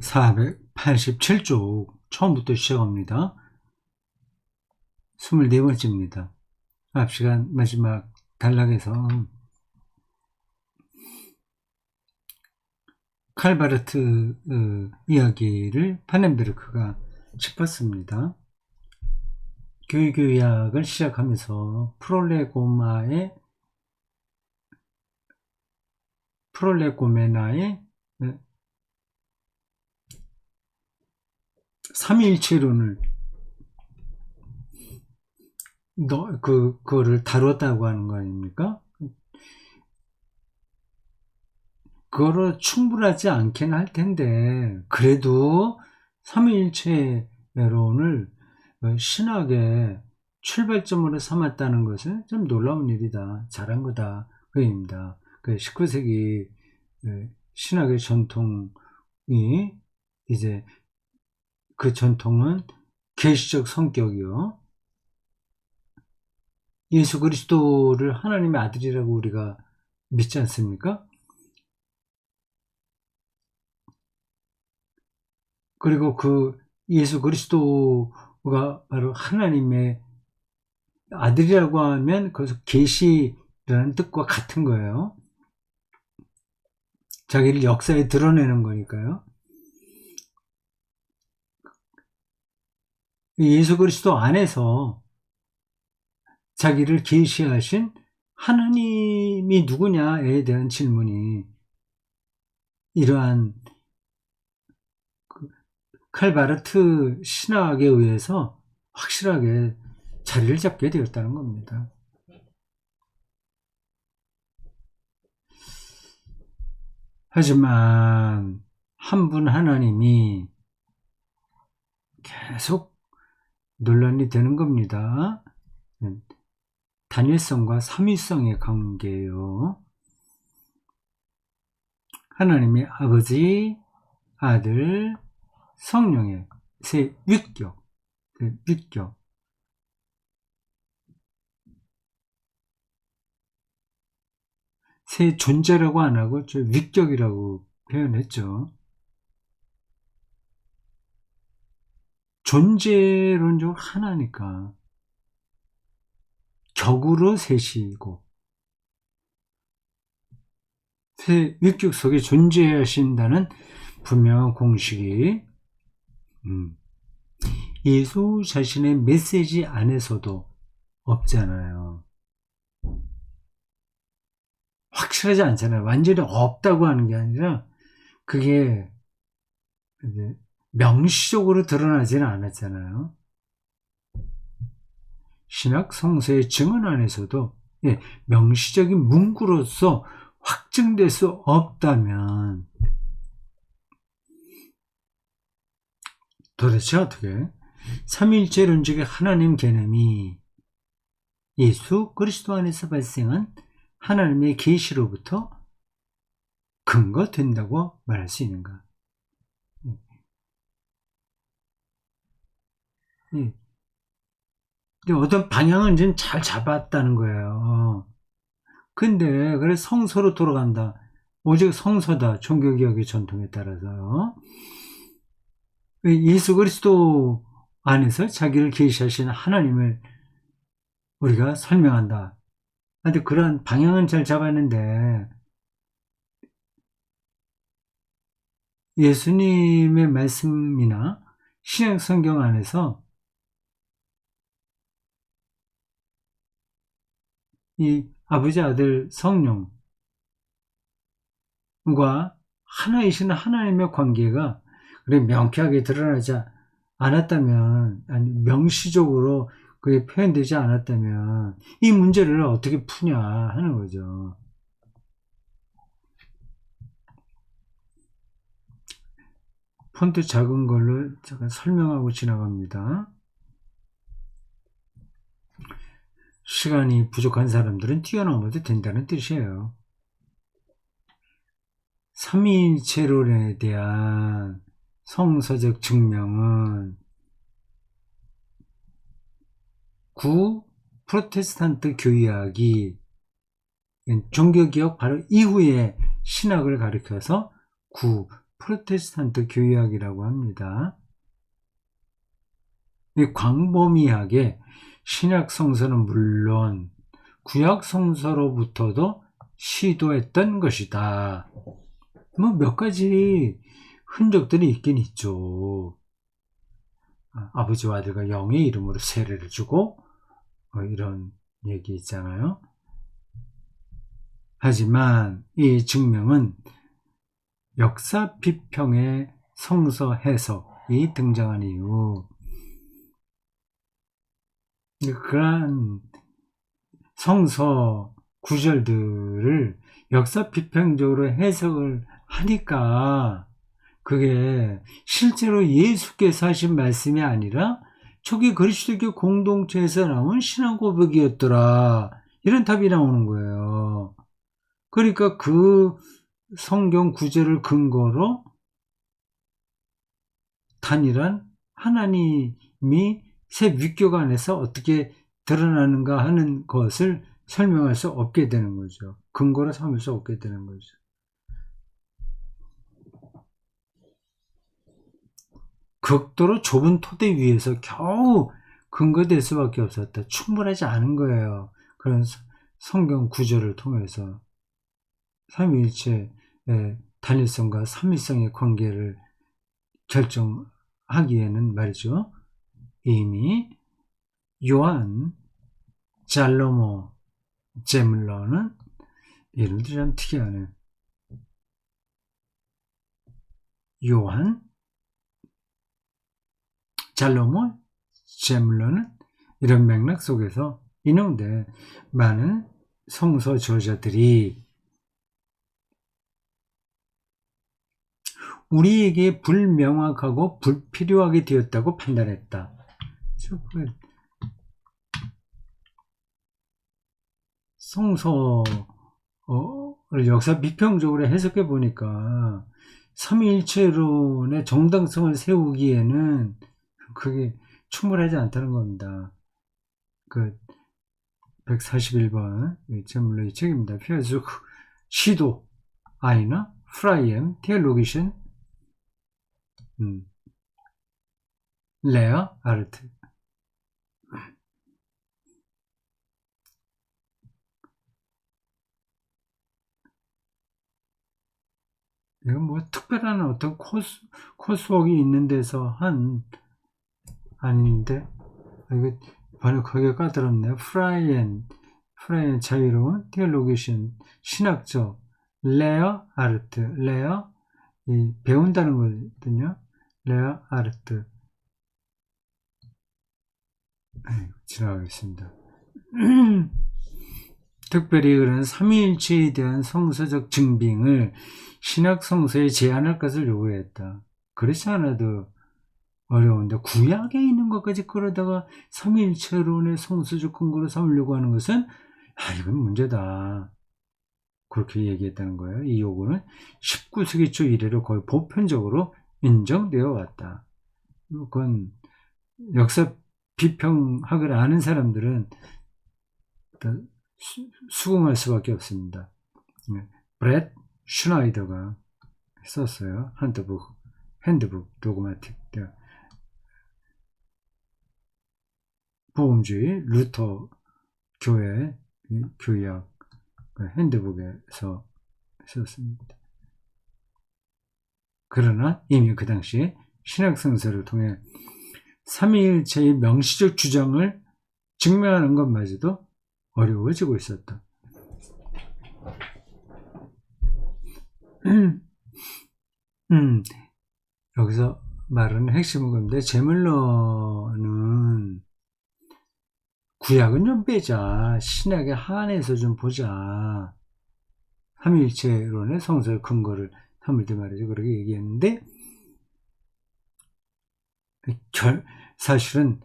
487쪽 처음부터 시작합니다. 24번째입니다. 앞 시간 마지막 단락에서 칼바르트 이야기를 파넨베르크가 짚었습니다. 교육의학을 시작하면서 프롤레고메나의 삼위일체론을 그거를 다뤘다고 하는 거 아닙니까? 그거로 충분하지 않긴 할 텐데, 그래도 삼위일체론을 신학의 출발점으로 삼았다는 것은 좀 놀라운 일이다. 잘한 거다. 그 얘기입니다. 그 19세기 신학의 전통이 이제 그 전통은 계시적 성격이요. 예수 그리스도를 하나님의 아들이라고 우리가 믿지 않습니까? 그리고 그 예수 그리스도가 바로 하나님의 아들이라고 하면 그것은 계시라는 뜻과 같은 거예요. 자기를 역사에 드러내는 거니까요. 예수 그리스도 안에서 자기를 계시하신 하나님이 누구냐에 대한 질문이 이러한 칼바르트 신학에 의해서 확실하게 자리를 잡게 되었다는 겁니다. 하지만 한 분 하나님이 계속 논란이 되는 겁니다. 단일성과 삼위성의 관계예요. 하나님이 아버지, 아들, 성령의 세 위격, 세 존재라고 안 하고 저 위격이라고 표현했죠. 존재론적으로 하나니까 격으로 셋이고 세 위격 속에 존재하신다는 분명한 공식이 예수 자신의 메시지 안에서도 없잖아요. 확실하지 않잖아요. 완전히 없다고 하는 게 아니라 그게 이제 명시적으로 드러나지는 않았잖아요. 신학 성서의 증언 안에서도 명시적인 문구로서 확증될 수 없다면 도대체 어떻게 삼위일체론적의 하나님 개념이 예수 그리스도 안에서 발생한 하나님의 계시로부터 근거된다고 말할 수 있는가? 어떤 방향은 좀 잘 잡았다는 거예요. 근데 그래 성서로 돌아간다. 오직 성서다. 종교개혁의 전통에 따라서 예수 그리스도 안에서 자기를 계시하시는 하나님을 우리가 설명한다. 근데 그런 방향은 잘 잡았는데 예수님의 말씀이나 신약 성경 안에서 이 아버지, 아들, 성령과 하나이신 하나님의 관계가 그래 명쾌하게 드러나지 않았다면, 아니 명시적으로 그게 표현되지 않았다면 이 문제를 어떻게 푸냐 하는 거죠. 폰트 작은 걸로 잠깐 설명하고 지나갑니다. 시간이 부족한 사람들은 뛰어넘어도 된다는 뜻이에요. 삼위일체론에 대한 성서적 증명은 구 프로테스탄트 교의학이 종교개혁 바로 이후에 신학을 가리켜서 구 프로테스탄트 교회학이라고 합니다. 이 광범위하게 신약 성서는 물론 구약 성서로부터도 시도했던 것이다. 뭐 몇 가지 흔적들이 있긴 있죠. 아버지와 아들과 영의 이름으로 세례를 주고 이런 얘기 있잖아요. 하지만 이 증명은 역사 비평의 성서 해석이 등장한 이후 그러한 성서 구절들을 역사 비평적으로 해석을 하니까 그게 실제로 예수께서 하신 말씀이 아니라 초기 그리스도교 공동체에서 나온 신앙 고백이었더라. 이런 답이 나오는 거예요. 그러니까 그 성경 구절을 근거로 단일한 하나님이 새 윗격 안에서 어떻게 드러나는가 하는 것을 설명할 수 없게 되는 거죠. 근거로 삼을 수 없게 되는 거죠. 극도로 좁은 토대 위에서 겨우 근거될 수밖에 없었다. 충분하지 않은 거예요. 그런 성경 구절을 통해서 삼위일체의 단일성과 삼위성의 관계를 결정하기에는 말이죠. 이미 요한 잘로모 제물러는 이름들이 참 특이하네. 요한 잘로모 제물러는 이런 맥락 속에서 인용돼 많은 성서 저자들이 우리에게 불명확하고 불필요하게 되었다고 판단했다. 성서를 역사 비평적으로 해석해 보니까 삼위일체론의 정당성을 세우기에는 그게 충분하지 않다는 겁니다. 그 141번 제물로의 책입니다. 피어스 시도 아이나 프라이엠 테올로기션 레어 아르트 이건 뭐 특별한 어떤 코스웍이 있는 데서 한 아닌데 이거 번역하기가 까다롭네요. 프라이엔 자유로운 테올로기션 신학적 레어 아르트 레어 배운다는 거거든요. 레어 아르트 지나가겠습니다. 특별히 그런 삼위일체에 대한 성서적 증빙을 신학 성서에 제한할 것을 요구했다. 그렇지 않아도 어려운데 구약에 있는 것까지 끌어다가 삼위일체론의 성서적 근거로 삼으려고 하는 것은 이건 문제다. 그렇게 얘기했다는 거예요. 이 요구는 19세기 초 이래로 거의 보편적으로 인정되어 왔다. 그건 역사 비평학을 아는 사람들은 수긍할 수밖에 없습니다. 브렛 슈나이더가 썼어요. 핸드북 도그마틱 복음주의 루터 교회 교약 핸드북에서 썼습니다. 그러나 이미 그 당시에 신학성서를 통해 삼위일체의 명시적 주장을 증명하는 것마저도 어려워지고 있었다. 여기서 말하는 핵심은 건데 제물러는 구약은 좀 빼자. 신약에 한해서 좀 보자. 삼위일체론의 성서의 근거를 삼을 때 말이죠. 그렇게 얘기했는데 사실은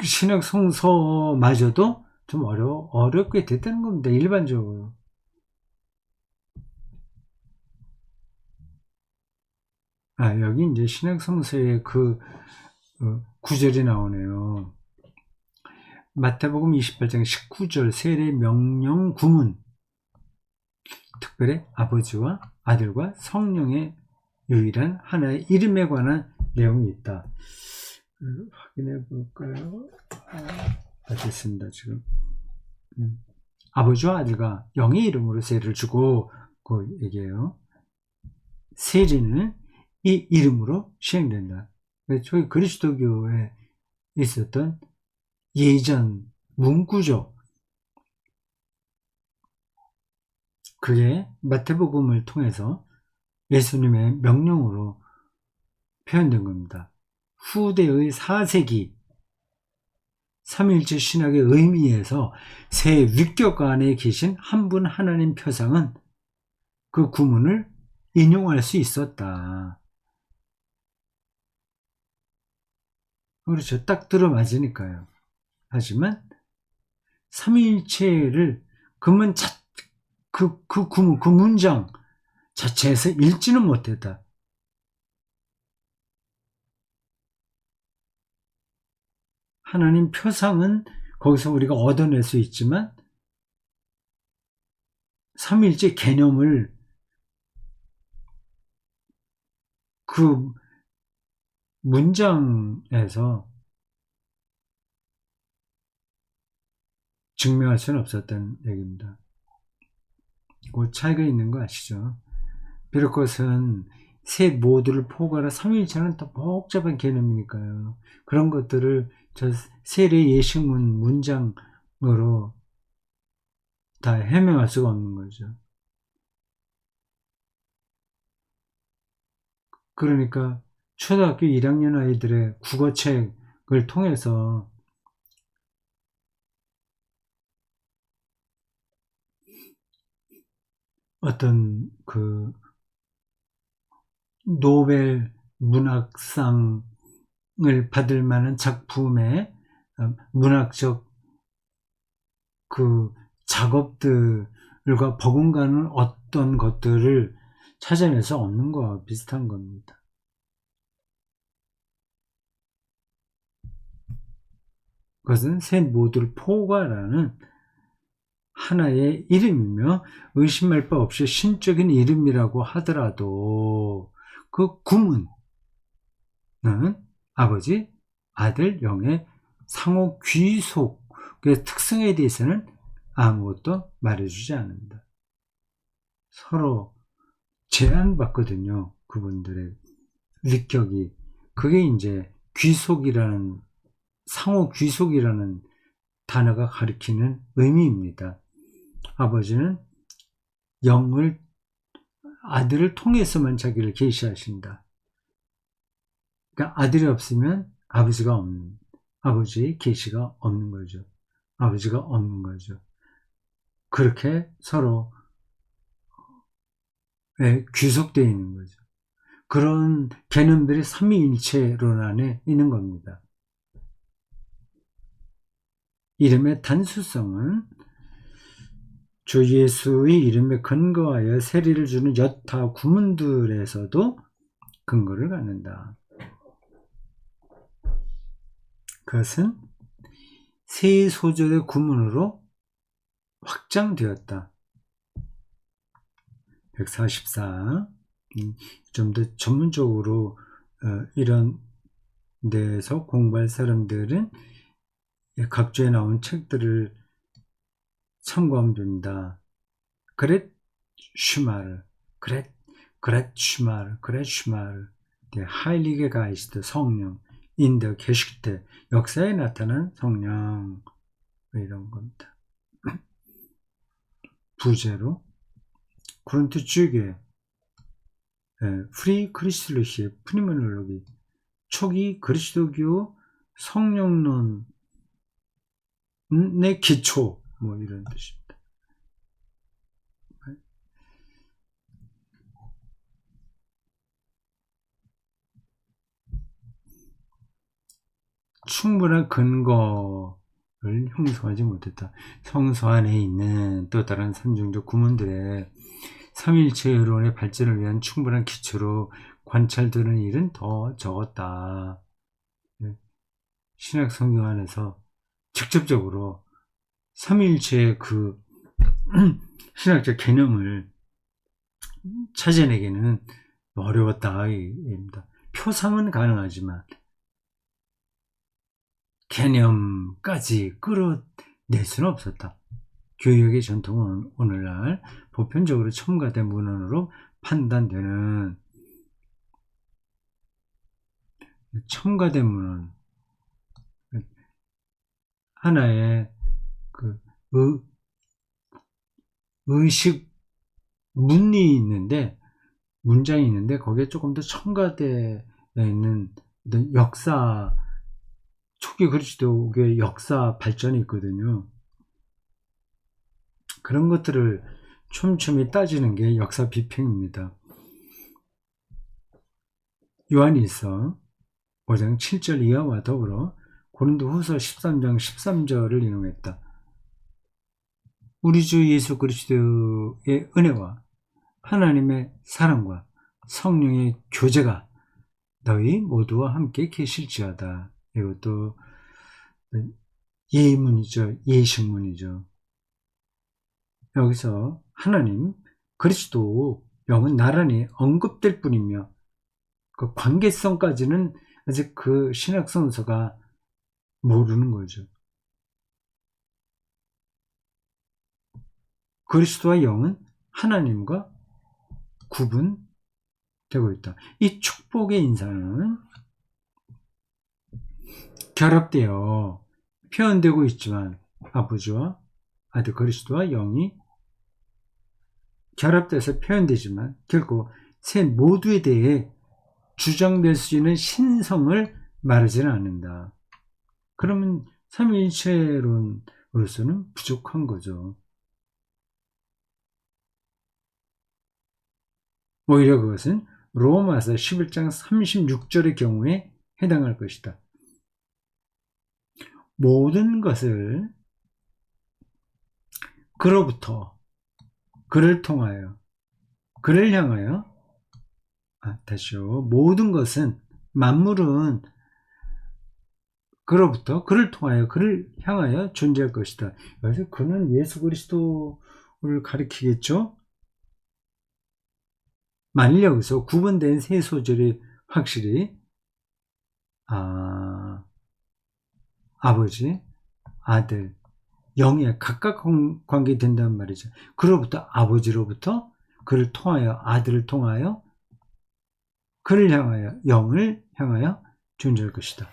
신약 성서마저도 좀 어렵게 됐다는 겁니다. 일반적으로. 여기 이제 신약 성서의 그 구절이 나오네요. 마태복음 28장 19절 세례 명령 구문. 특별히 아버지와 아들과 성령의 유일한 하나의 이름에 관한 내용이 있다. 확인해 볼까요? 됐습니다. 지금 아버지와 아들과 영의 이름으로 세례를 주고 그 얘기해요. 세례는 이 이름으로 시행된다. 저희 그리스도교에 있었던 예전 문구죠. 그게 마태복음을 통해서 예수님의 명령으로 표현된 겁니다. 후대의 4세기 삼위일체 신학의 의미에서 새 위격 안에 계신 한 분 하나님 표상은 그 구문을 인용할 수 있었다. 그렇죠. 딱 들어맞으니까요. 하지만 삼위일체를 그 구문, 그 문장 자체에서 읽지는 못했다. 하나님 표상은 거기서 우리가 얻어낼 수 있지만 삼위일체 개념을 그 문장에서 증명할 수는 없었다는 얘기입니다. 그 차이가 있는 거 아시죠? 비록 그것은 셋 모두를 포괄한 삼위일체는 더 복잡한 개념이니까요. 그런 것들을 저 세례 예식문 문장으로 다 해명할 수가 없는 거죠. 그러니까 초등학교 1학년 아이들의 국어책을 통해서 어떤 그 노벨 문학상을 받을 만한 작품의 문학적 그 작업들과 버금가는 어떤 것들을 찾아내서 얻는 거와 비슷한 겁니다. 그것은 셋 모두를 포괄하는 하나의 이름이며 의심할 바 없이 신적인 이름이라고 하더라도 그 구문은 아버지, 아들, 영의 상호 귀속의 특성에 대해서는 아무것도 말해주지 않는다. 서로 제한받거든요. 그분들의 위격이. 그게 이제 귀속이라는, 상호 귀속이라는 단어가 가리키는 의미입니다. 아버지는 영을, 아들을 통해서만 자기를 계시하신다. 그러니까 아들이 없으면 아버지의 계시가 없는 거죠. 아버지가 없는 거죠. 그렇게 서로 귀속되어 있는 거죠. 그런 개념들이 삼위일체론 안에 있는 겁니다. 이름의 단수성은 주 예수의 이름에 근거하여 세례를 주는 여타 구문들에서도 근거를 갖는다. 그것은 세 소절의 구문으로 확장되었다. 144. 좀 더 전문적으로 이런 데서 공부할 사람들은 각주에 나온 책들을 참고하면 됩니다. 그렛 슈마르, der Heilige Geist, 성령, in der Geschichte, 역사에 나타난 성령, 이런 겁니다. 부제로 코린토 주게 프리 크리스톨로시의 프니모놀로기, 초기 그리스도교 성령론의 기초, 뭐 이런 뜻입니다. 충분한 근거를 형성하지 못했다. 성서 안에 있는 또 다른 삼중적 구문들의 삼일체론의 발전을 위한 충분한 기초로 관찰되는 일은 더 적었다. 신약 성경 안에서 직접적으로 삼일체의 그 신학적 개념을 찾아내기는 어려웠다 입니다. 표상은 가능하지만 개념까지 끌어낼 수는 없었다. 교역의 전통은 오늘날 보편적으로 첨가된 문헌으로 판단되는 첨가된 문헌, 하나의 그 의식 문이 있는데, 문장이 있는데 거기에 조금 더 첨가되어 있는 역사, 초기 그리스도교의 역사 발전이 있거든요. 그런 것들을 촘촘히 따지는 게 역사 비평입니다. 요한일서 5장 7절 이하와 더불어 고린도후서 13장 13절을 인용했다. 우리 주 예수 그리스도의 은혜와 하나님의 사랑과 성령의 교제가 너희 모두와 함께 계실지어다. 이것도 예문이죠. 예식문이죠. 여기서 하나님, 그리스도 영은 나란히 언급될 뿐이며 그 관계성까지는 아직 그 신약성서가 모르는 거죠. 그리스도와 영은 하나님과 구분되고 있다. 이 축복의 인사는 결합되어 표현되고 있지만 아버지와 아들 그리스도와 영이 결합돼서 표현되지만 결코 세 모두에 대해 주장될 수 있는 신성을 말하지는 않는다. 그러면 삼위일체론으로서는 부족한 거죠. 오히려 그것은 로마서 11장 36절의 경우에 해당할 것이다. 모든 것을 그로부터, 그를 통하여, 그를 향하여, 다시요. 모든 것은, 만물은 그로부터, 그를 통하여, 그를 향하여 존재할 것이다. 그래서 그는 예수 그리스도를 가리키겠죠? 만일 여기서 구분된 세 소절이 확실히 아버지, 아들, 영에 각각 관계된다는 말이죠. 그로부터, 아버지로부터, 그를 통하여, 아들을 통하여, 그를 향하여, 영을 향하여 존재할 것이다.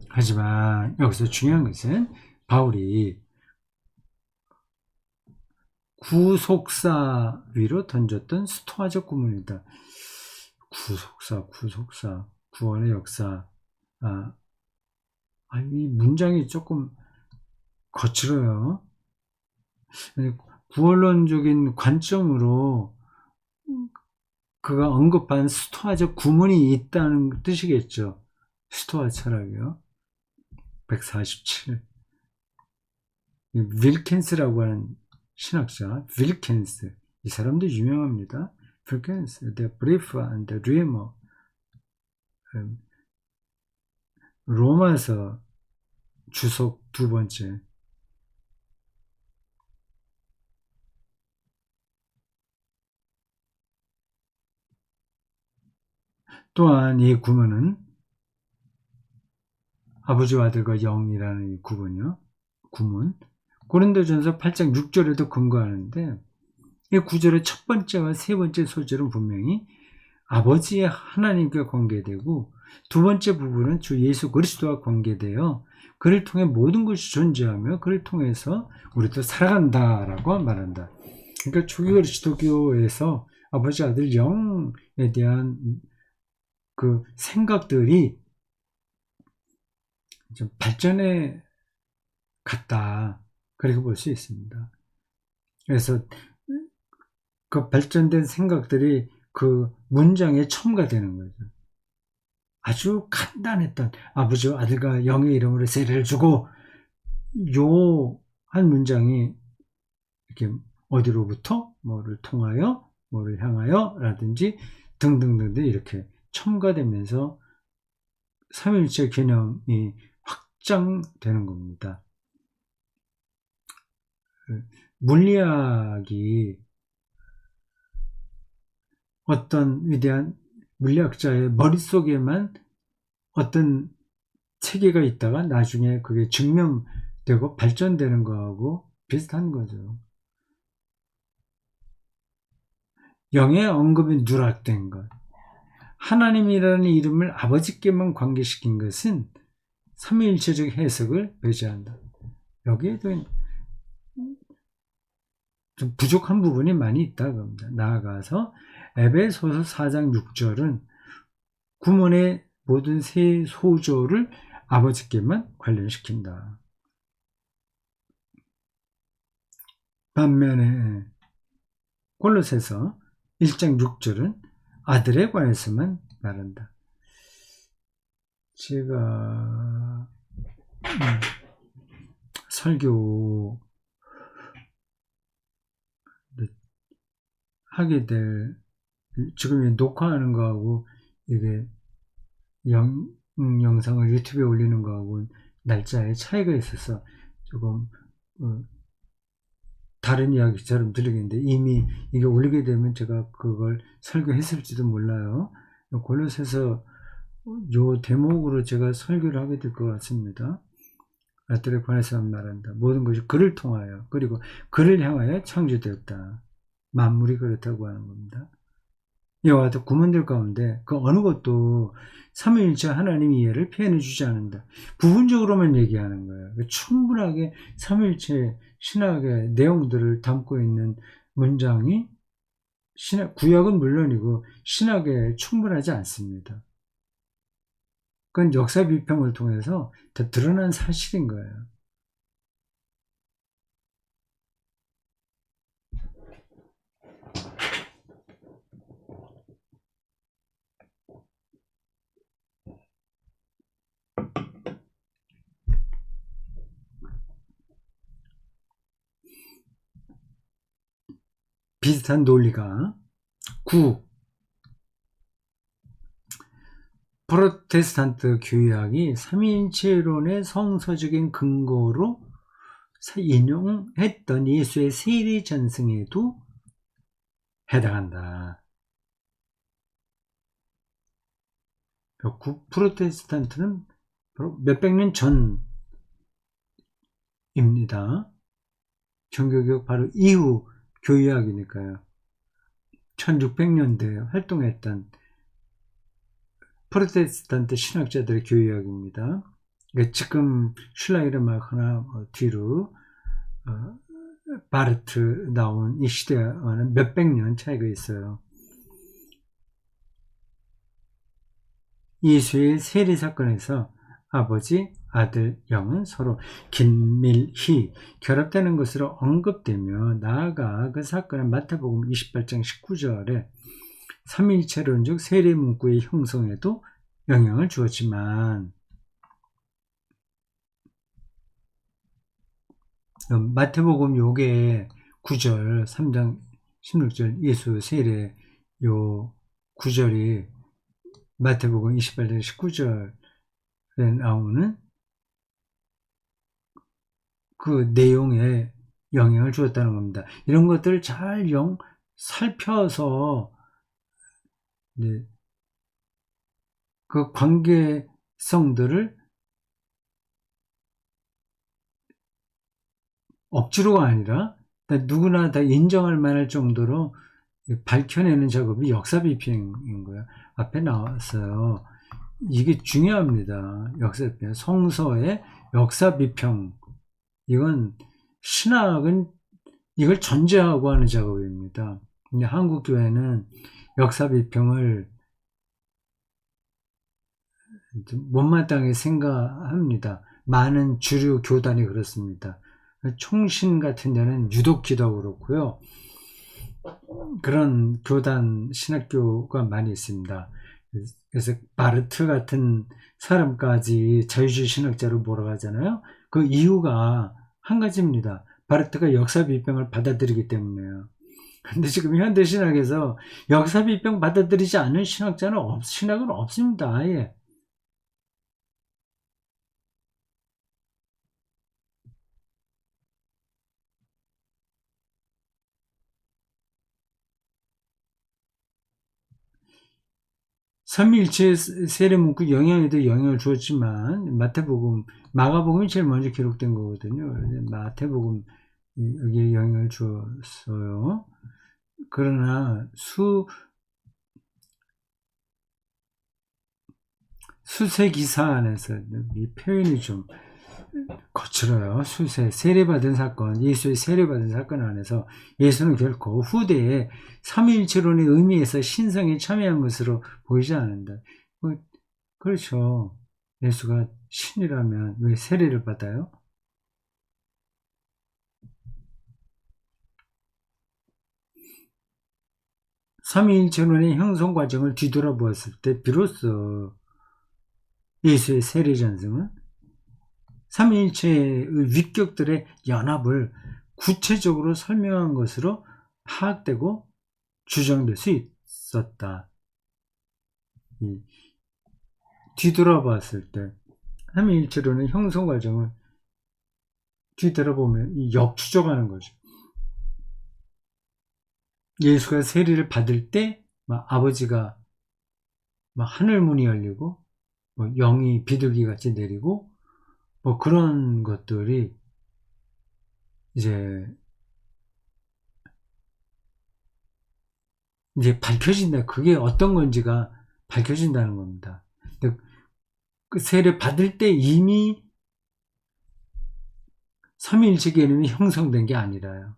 하지만 여기서 중요한 것은 바울이 구속사 위로 던졌던 스토아적 구문이다. 구속사, 구원의 역사. 이 문장이 조금 거칠어요. 구원론적인 관점으로 그가 언급한 스토아적 구문이 있다는 뜻이겠죠. 스토아 철학이요. 147. 윌켄스라고 하는 신학자, 윌켄스. 이 사람도 유명합니다. 윌켄스, The Brief and the Dreamer. 로마서 주석 2번째. 또한 이 구문은 아버지와 아들과 영이라는 이 구문이요. 구문. 고린도전서 8장 6절에도 근거하는데 이 구절의 첫 번째와 세 번째 소절은 분명히 아버지의 하나님과 관계되고 두 번째 부분은 주 예수 그리스도와 관계되어 그를 통해 모든 것이 존재하며 그를 통해서 우리도 살아간다라고 말한다. 그러니까 초기 그리스도교에서 아버지, 아들, 영에 대한 그 생각들이 좀 발전해 갔다. 그렇게 볼 수 있습니다. 그래서 그 발전된 생각들이 그 문장에 첨가되는 거죠. 아주 간단했던 아버지와 아들과 영의 이름으로 세례를 주고 요 한 문장이 이렇게 어디로부터 뭐를 통하여 뭐를 향하여 라든지 등등등등 이렇게 첨가되면서 삼위일체 개념이 확장되는 겁니다. 물리학이 어떤 위대한 물리학자의 머릿속에만 어떤 체계가 있다가 나중에 그게 증명되고 발전되는 거하고 비슷한 거죠. 영의 언급이 누락된 것. 하나님이라는 이름을 아버지께만 관계시킨 것은 삼위일체적 해석을 배제한다. 여기에도 좀 부족한 부분이 많이 있다 겁니다. 나아가서 에베소서 4장 6절은 구문의 모든 세 소조를 아버지께만 관련시킨다. 반면에 골로새서 1장 6절은 아들에 관해서만 말한다. 제가 설교 하게 될 지금 녹화하는 거하고 이게 영상을 유튜브에 올리는 거하고 날짜에 차이가 있어서 조금 다른 이야기처럼 들리겠는데 이미 이게 올리게 되면 제가 그걸 설교했을지도 몰라요. 골로새서 요 대목으로 제가 설교를 하게 될 것 같습니다. 아들에 관해서만 말한다. 모든 것이 그를 통하여 그리고 그를 향하여 창조되었다. 만물이 그렇다고 하는 겁니다. 이와 같은 구문들 가운데 그 어느 것도 삼위일체 하나님 이해를 표현해 주지 않는다. 부분적으로만 얘기하는 거예요. 충분하게 삼위일체 신학의 내용들을 담고 있는 문장이 구약은 물론이고 신학에 충분하지 않습니다. 그건 역사 비평을 통해서 더 드러난 사실인 거예요. 비슷한 논리가 9. 프로테스탄트 교회학이 삼위일체론의 성서적인 근거로 인용했던 예수의 세례 전승에도 해당한다. 프로테스탄트는 몇백 년 전입니다. 종교개혁 바로 이후 교회학이니까요. 1600년대에 활동했던 프로테스탄트 신학자들의 교회학입니다. 지금 슐라이르마크나 뒤로 바르트 나온 이 시대와는 몇백 년 차이가 있어요. 예수의 세례 사건에서 아버지, 아들, 영은 서로 긴밀히 결합되는 것으로 언급되며 나아가 그 사건은 마태복음 28장 19절에 삼위일체론적 세례 문구의 형성에도 영향을 주었지만 마태복음 요게 9절 3장 16절 예수 세례 요 9절이 마태복음 28장 19절에 나오는 그 내용에 영향을 주었다는 겁니다. 이런 것들을 잘 살펴서 그 관계성들을 억지로가 아니라 누구나 다 인정할 만할 정도로 밝혀내는 작업이 역사 비평인 거예요. 앞에 나왔어요. 이게 중요합니다. 역사 비평. 성서의 역사 비평. 이건 신학은 이걸 전제하고 하는 작업입니다. 근데 한국 교회는 역사 비평을 못마땅히 생각합니다. 많은 주류 교단이 그렇습니다. 총신 같은 데는 유독 기도 그렇고요. 그런 교단 신학교가 많이 있습니다. 그래서 바르트 같은 사람까지 자유주의 신학자로 몰아가잖아요. 그 이유가 한 가지입니다. 바르트가 역사 비평을 받아들이기 때문에요. 근데 지금 현대 신학에서 역사 비평 받아들이지 않는 신학은 없습니다. 아예. 삼위일체 세례 문구 영향에도 영향을 주었지만 마가복음이 제일 먼저 기록된 거거든요. 마태복음 여기에 영향을 주었어요. 그러나 수세기사 안에서 이 표현이 좀 거칠어요. 세례받은 사건, 예수의 세례받은 사건 안에서 예수는 결코 후대에 삼위일체론의 의미에서 신성에 참여한 것으로 보이지 않는다. 그렇죠. 예수가 신이라면 왜 세례를 받아요? 삼위일체론의 형성 과정을 뒤돌아보았을 때 비로소 예수의 세례 전승은 삼위일체의 위격들의 연합을 구체적으로 설명한 것으로 파악되고 주장될 수 있었다. 뒤돌아봤을 때 삼위일체론의 형성 과정을 뒤돌아보면 역추적하는 거죠. 예수가 세례를 받을 때 아버지가 하늘 문이 열리고 영이 비둘기 같이 내리고 그런 것들이 이제 밝혀진다. 그게 어떤 건지가 밝혀진다는 겁니다. 그 세례 받을 때 이미 삼위일체 개념이 형성된 게 아니라요.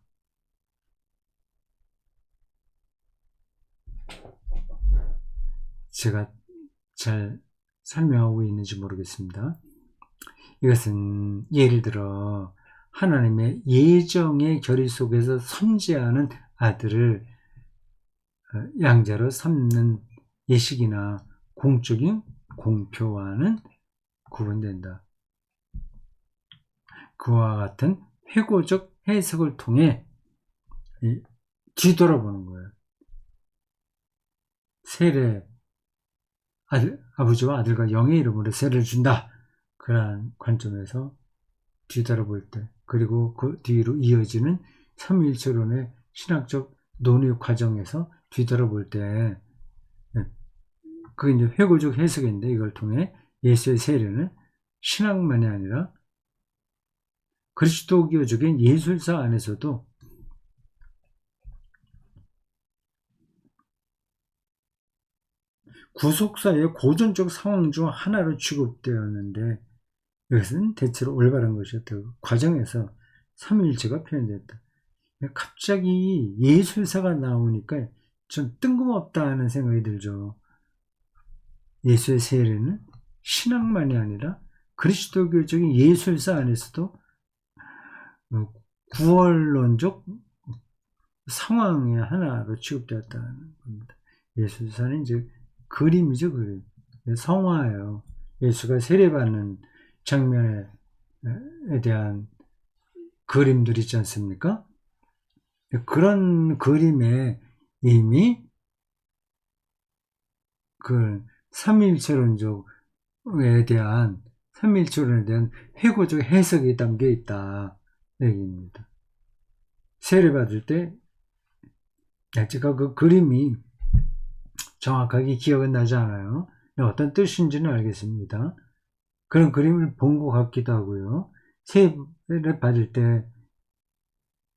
제가 잘 설명하고 있는지 모르겠습니다. 이것은 예를 들어 하나님의 예정의 결의 속에서 선지하는 아들을 양자로 삼는 예식이나 공적인 공표와는 구분된다. 그와 같은 회고적 해석을 통해 뒤돌아보는 거예요. 세례, 아버지와 아들과 영의 이름으로 세례를 준다. 그러한 관점에서 뒤돌아볼 때, 그리고 그 뒤로 이어지는 삼위일체론의 신학적 논의 과정에서 뒤돌아볼 때, 그게 이제 회고적 해석인데, 이걸 통해 예수의 세례는 신학만이 아니라 그리스도교적인 예술사 안에서도 구속사의 고전적 상황 중 하나로 취급되었는데, 이것은 대체로 올바른 것이었다. 과정에서 삼위일체가 표현됐다. 갑자기 예술사가 나오니까 좀 뜬금없다는 생각이 들죠. 예수의 세례는 신학만이 아니라 그리스도교적인 예술사 안에서도 구원론적 상황의 하나로 취급되었다는 겁니다. 예술사는 이제 그림이죠, 그림. 성화예요. 예수가 세례받는 장면에 대한 그림들 있지 않습니까? 그런 그림에 이미 그 삼위일체론에 대한 회고적 해석이 담겨 있다 얘기입니다. 세례받을 때 제가 그 그림이 정확하게 기억은 나지 않아요. 어떤 뜻인지는 알겠습니다. 그런 그림을 본 것 같기도 하고요. 세례를 받을 때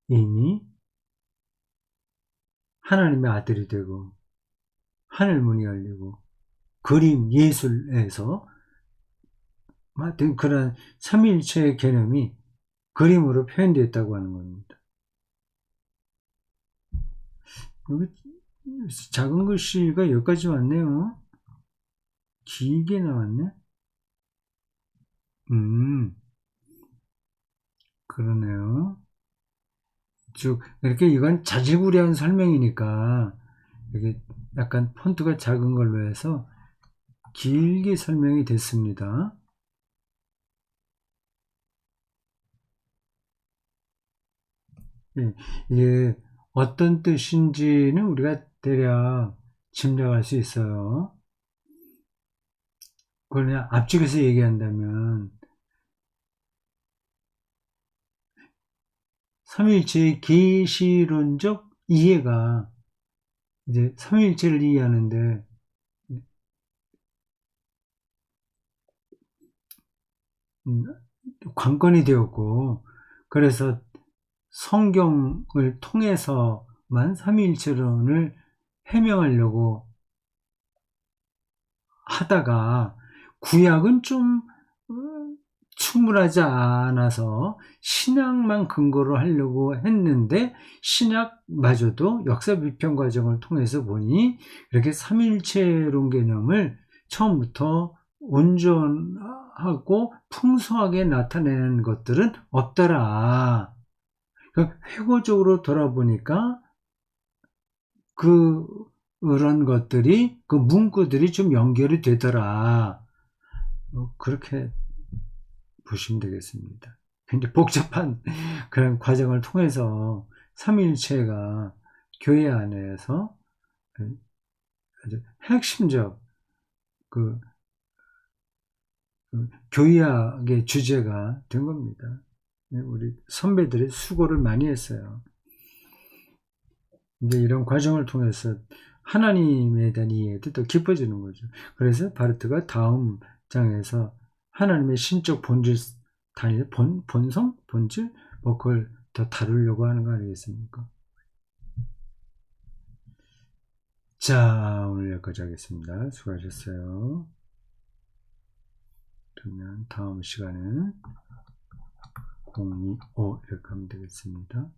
이미 하나님의 아들이 되고 하늘문이 열리고 그림 예술에서 그런 삼위일체의 개념이 그림으로 표현되었다고 하는 겁니다. 여기 작은 글씨가 여기까지 왔네요. 길게 나왔네. 그러네요. 쭉 이렇게 이건 자질구레한 설명이니까 이게 약간 폰트가 작은 걸로 해서 길게 설명이 됐습니다. 이게 어떤 뜻인지는 우리가 대략 짐작할 수 있어요. 그걸 그냥 앞쪽에서 얘기한다면 삼위일체의 계시론적 이해가 이제 삼위일체를 이해하는데 관건이 되었고, 그래서 성경을 통해서만 삼위일체론을 해명하려고 하다가 구약은 좀 충분하지 않아서 신약만 근거로 하려고 했는데, 신약마저도 역사 비평 과정을 통해서 보니 이렇게 삼위일체론 개념을 처음부터 온전하고 풍성하게 나타내는 것들은 없더라. 회고적으로 돌아보니까 그런 것들이, 그 문구들이 좀 연결이 되더라. 그렇게 보시면 되겠습니다. 굉장히 복잡한 그런 과정을 통해서 삼위일체가 교회 안에서 아주 핵심적 그 교리학의 주제가 된 겁니다. 우리 선배들이 수고를 많이 했어요. 이제 이런 과정을 통해서 하나님에 대한 이해도 더 깊어지는 거죠. 그래서 바르트가 다음 장에서 하나님의 신적 본질, 본성? 본질? 뭐 그걸 더 다루려고 하는 거 아니겠습니까? 자, 오늘 여기까지 하겠습니다. 수고하셨어요. 그러면 다음 시간은 025 이렇게 하면 되겠습니다.